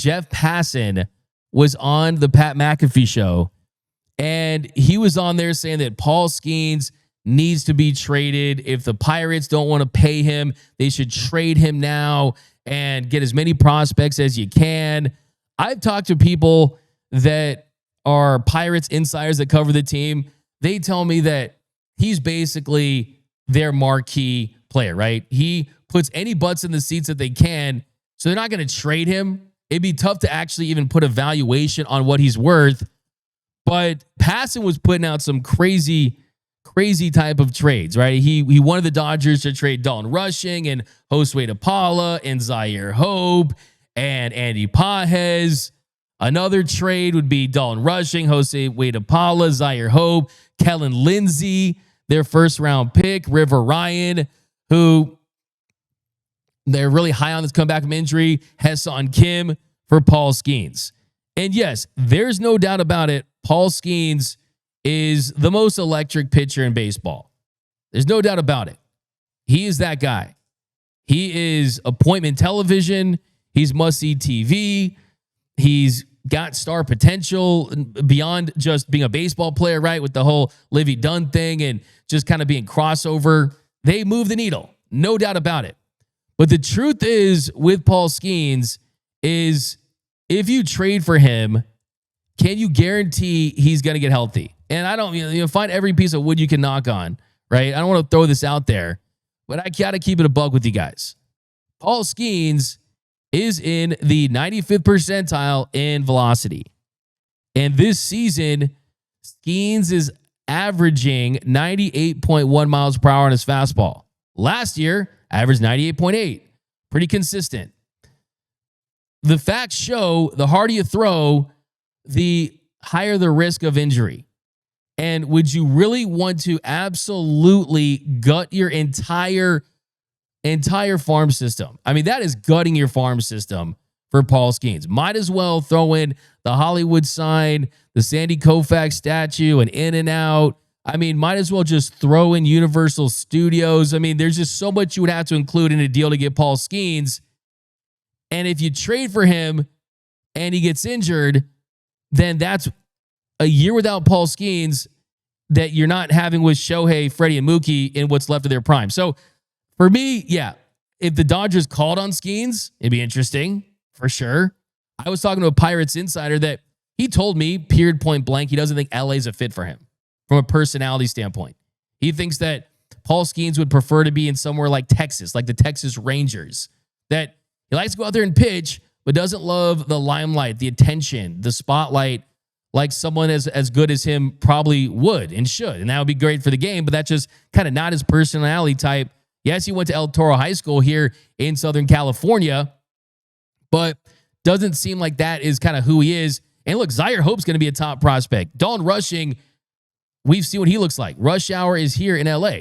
Jeff Passan was on the Pat McAfee show, and he was on there saying that Paul Skenes needs to be traded. If the Pirates don't want to pay him, they should trade him now and get as many prospects as you can. I've talked to people that are Pirates insiders that cover the team. They tell me that he's basically their marquee player, right? He puts any butts in the seats that they can, so they're not going to trade him. It'd be tough to actually even put a valuation on what he's worth. But Passan was putting out some crazy type of trades, right? He wanted the Dodgers to trade Dalton Rushing and Josue DePaula and Zaire Hope and Andy Pages. Another trade would be Dalton Rushing, Josue DePaula, Zaire Hope, Kellen Lindsey, their first-round pick, River Ryan, who they're really high on this comeback from injury, Hassan Kim for Paul Skenes. And yes, there's no doubt about it, Paul Skenes is the most electric pitcher in baseball. There's no doubt about it. He is that guy. He is appointment television. He's must-see TV. He's got star potential beyond just being a baseball player, right? With the whole Livy Dunn thing and just kind of being crossover. They move the needle. No doubt about it. But the truth is with Paul Skenes is if you trade for him, can you guarantee he's going to get healthy? And I don't, find every piece of wood you can knock on, right? I don't want to throw this out there, but I got to keep it a buck with you guys. Paul Skenes is in the 95th percentile in velocity. And this season, Skenes is averaging 98.1 miles per hour on his fastball. Last year, averaged 98.8. Pretty consistent. The facts show the harder you throw, the higher the risk of injury. And would you really want to absolutely gut your entire farm system? I mean, that is gutting your farm system for Paul Skenes. Might as well throw in the Hollywood sign, the Sandy Koufax statue, and In-N-Out. I mean, might as well just throw in Universal Studios. I mean, there's just so much you would have to include in a deal to get Paul Skenes. And if you trade for him and he gets injured, then that's a year without Paul Skenes that you're not having with Shohei, Freddie, and Mookie in what's left of their prime. So for me, yeah, if the Dodgers called on Skenes, it'd be interesting for sure. I was talking to a Pirates insider that he told me, period, point blank, he doesn't think LA's a fit for him from a personality standpoint. He thinks that Paul Skenes would prefer to be in somewhere like Texas, like the Texas Rangers, that he likes to go out there and pitch, but doesn't love the limelight, the attention, the spotlight, like someone as good as him probably would and should. And that would be great for the game, but that's just kind of not his personality type. Yes, he went to El Toro High School here in Southern California, but doesn't seem like that is kind of who he is. And look, Zaire Hope's going to be a top prospect. Dalton Rushing, we've seen what he looks like. Rush Hour is here in LA.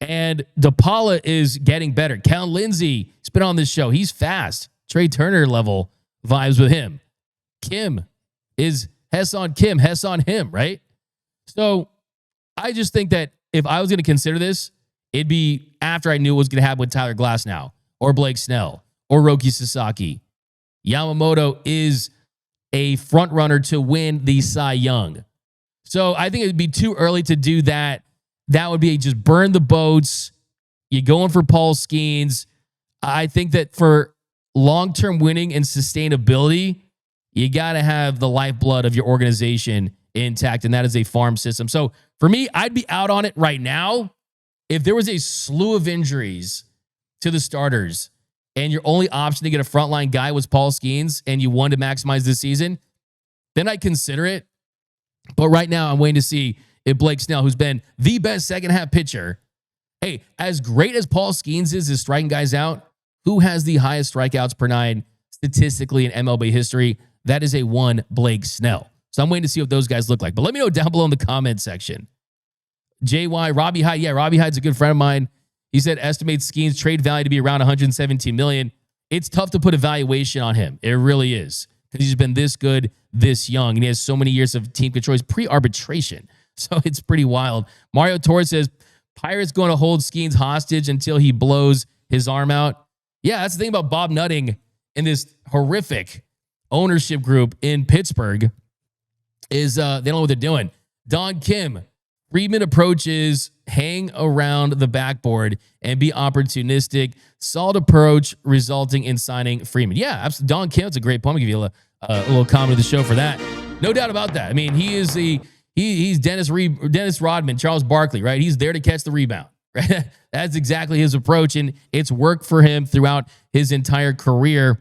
And DePaula is getting better. Kellen Lindsey, he's been on this show. He's fast. Trey Turner level vibes with him. Kim is Hassan Kim, Hassan him, right? So I just think that if I was going to consider this, it'd be after I knew what was going to happen with Tyler Glasnow or Blake Snell or Roki Sasaki. Yamamoto is a front runner to win the Cy Young. So I think it'd be too early to do that. That would be just burn the boats. You're going for Paul Skenes. I think that for long-term winning and sustainability, you got to have the lifeblood of your organization intact, and that is a farm system. So for me, I'd be out on it right now. If there was a slew of injuries to the starters and your only option to get a frontline guy was Paul Skenes and you wanted to maximize this season, then I'd consider it. But right now, I'm waiting to see if Blake Snell, who's been the best second-half pitcher, hey, as great as Paul Skenes is striking guys out, who has the highest strikeouts per nine statistically in MLB history? That is a one Blake Snell. So I'm waiting to see what those guys look like. But let me know down below in the comment section. JY, Robbie Hyde. Yeah, Robbie Hyde's a good friend of mine. He said estimates Skenes' trade value to be around $117 million. It's tough to put a valuation on him. It really is. Because he's been this good, this young, and he has so many years of team control. He's pre-arbitration. So it's pretty wild. Mario Torres says, Pirates going to hold Skenes hostage until he blows his arm out. Yeah, that's the thing about Bob Nutting in this horrific ownership group in Pittsburgh is they don't know what they're doing. Don Kim, Friedman approaches, hang around the backboard and be opportunistic. Solid approach resulting in signing Friedman. Yeah, absolutely. Don Kim, it's a great point. I'll give you a little comment of the show for that. No doubt about that. I mean, he's Dennis Rodman, Charles Barkley, right? He's there to catch the rebound, right? That's exactly his approach, and it's worked for him throughout his entire career.